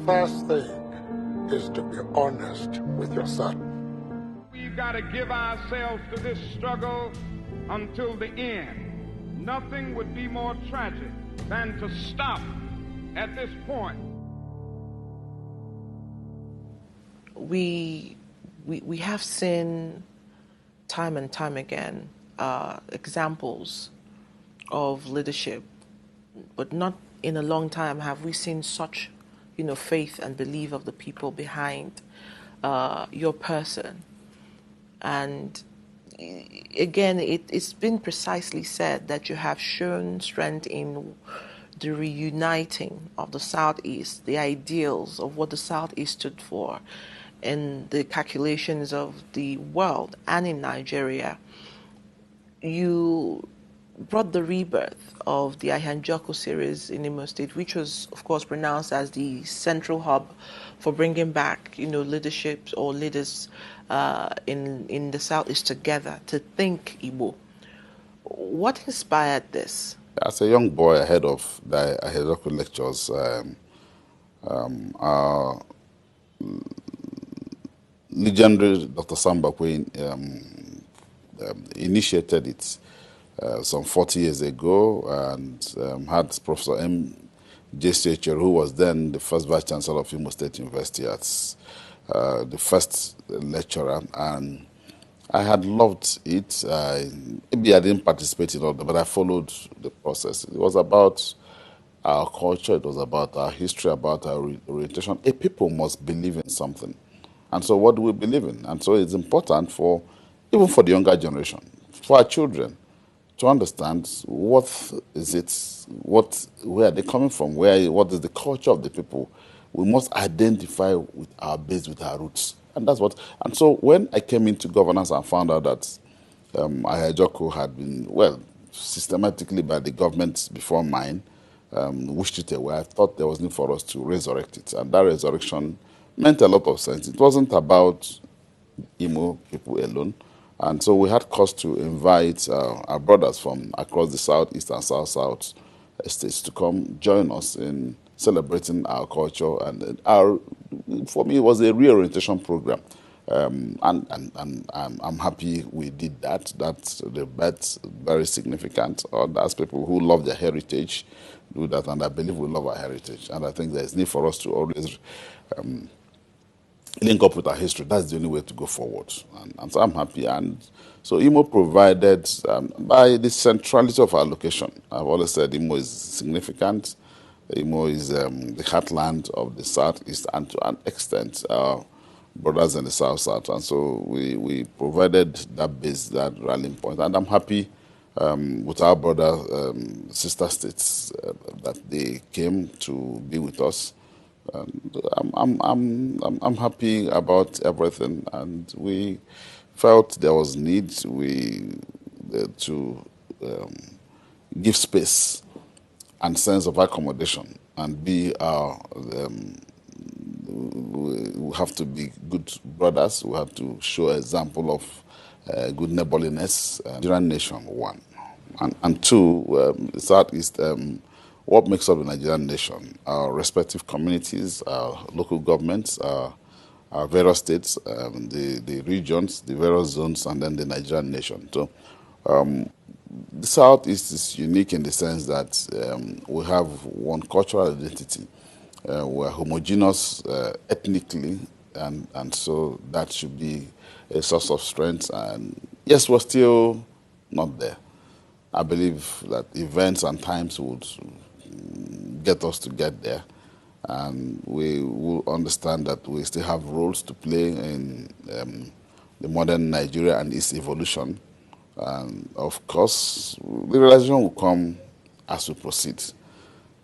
first thing is to be honest with yourself. We've got to give ourselves to this struggle until the end. Nothing would be more tragic than to stop at this point. We have seen time and time again examples of leadership, but not in a long time have we seen such, faith and belief of the people behind your person. And again, it's been precisely said that you have shown strength in the reuniting of the Southeast, the ideals of what the Southeast stood for, in the calculations of the world and in Nigeria. You brought the rebirth of the Ihedioha series in Imo State, which was, of course, pronounced as the central hub for bringing back, leadership or leaders in the Southeast together to think Igbo. What inspired this? As a young boy ahead of the Ihedioha lectures, our legendary Dr. Samba Queen initiated it some 40 years ago and had Professor M. J. Secher, who was then the first Vice Chancellor of Imo State University, as the first lecturer. And I had loved it. Maybe I didn't participate in all that, but I followed the process. It was about our culture, it was about our history, about our orientation. A people must believe in something. And so what do we believe in? And so it's important even for the younger generation, for our children, to understand what is it, where are they coming from, what is the culture of the people. We must identify with our base, with our roots. And so when I came into governance and found out that Ihedioha had been, systematically by the government before mine, wished it away, I thought there was need for us to resurrect it. And that resurrection meant a lot of sense. It wasn't about Imo people alone. And so we had cause to invite our brothers from across the Southeast and South states to come join us in celebrating our culture. And for me, it was a reorientation program. And I'm happy we did that. That's very significant. That's people who love their heritage do that, and I believe we love our heritage. And I think there's need for us to always link up with our history. That's the only way to go forward. And so I'm happy. And so Imo provided, by the centrality of our location, I've always said Imo is significant. Imo is the heartland of the Southeast, and to an extent, our brothers in the South. And so we provided that base, that rallying point. And I'm happy with our brother, sister states, that they came to be with us. I'm happy about everything, and we felt there was need to give space and sense of accommodation and be we have to be good brothers. We have to show example of good neighborliness. Nigerian nation, one, and two, the Southeast. What makes up the Nigerian nation? Our respective communities, our local governments, our various states, the regions, the various zones, and then the Nigerian nation. So the Southeast is unique in the sense that we have one cultural identity. We're homogeneous ethnically, and so that should be a source of strength. And yes, we're still not there. I believe that events and times would get us to get there, and we will understand that we still have roles to play in the modern Nigeria and its evolution. And of course, the realization will come as we proceed.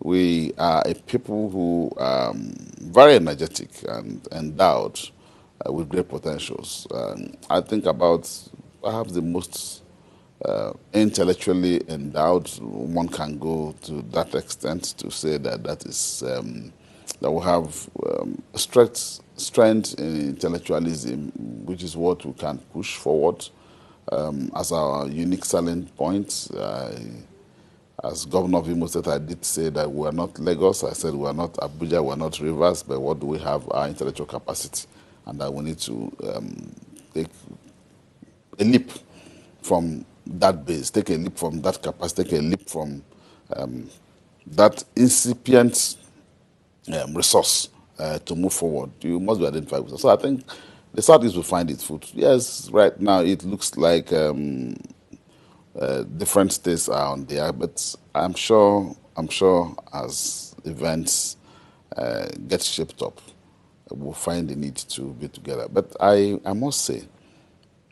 We are a people who are very energetic and endowed with great potentials. I think about perhaps the most intellectually endowed, one can go to that extent to say that is that we have strength in intellectualism, which is what we can push forward as our unique selling point. As governor of Imo State, I did say that we are not Lagos. I said we are not Abuja, we are not Rivers, but what do we have? Our intellectual capacity. And that we need to take a leap from that base, take a leap from that capacity, take a leap from that incipient resource to move forward. You must be identified with it. So I think the Southeast will find its foot. Yes, right now it looks like different states are on there, but I'm sure as events get shaped up, we'll find the need to be together. But I must say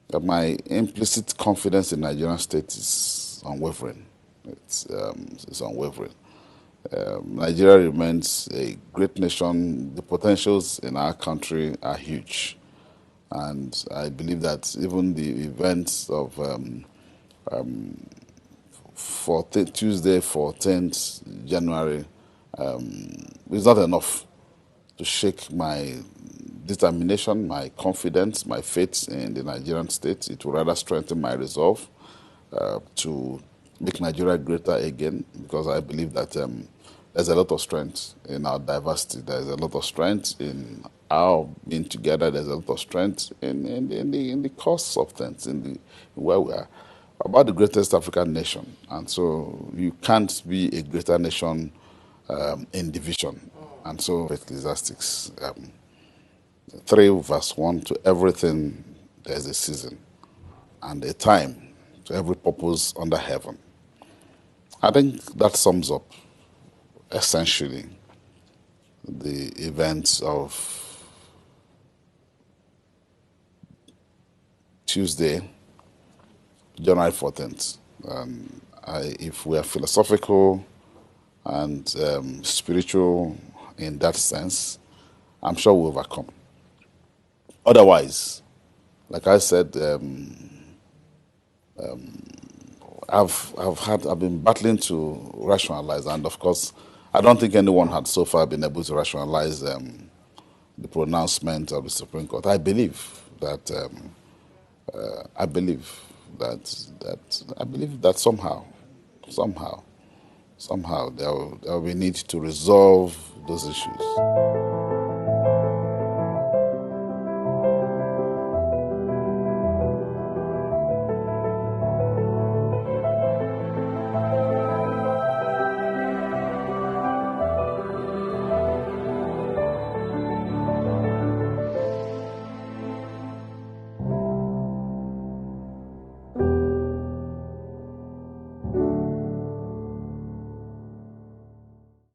that my implicit confidence in Nigerian state is unwavering. It's unwavering. Nigeria remains a great nation. The potentials in our country are huge. And I believe that even the events of Tuesday, 14th January, is not enough to shake my determination, my confidence, my faith in the Nigerian state. It will rather strengthen my resolve to make Nigeria greater again, because I believe that there's a lot of strength in our diversity. There's a lot of strength in our being together. There's a lot of strength in the cause of things, in where we are. About the greatest African nation. And so you can't be a greater nation in division. And so Ecclesiastes 3 verse 1, to everything there's a season and a time to every purpose under heaven. I think that sums up essentially the events of Tuesday, January 14th. If we are philosophical and spiritual in that sense, I'm sure we'll overcome. Otherwise, like I said, I've been battling to rationalize, and of course, I don't think anyone had so far been able to rationalize the pronouncement of the Supreme Court. I believe that somehow there will be need to resolve those issues.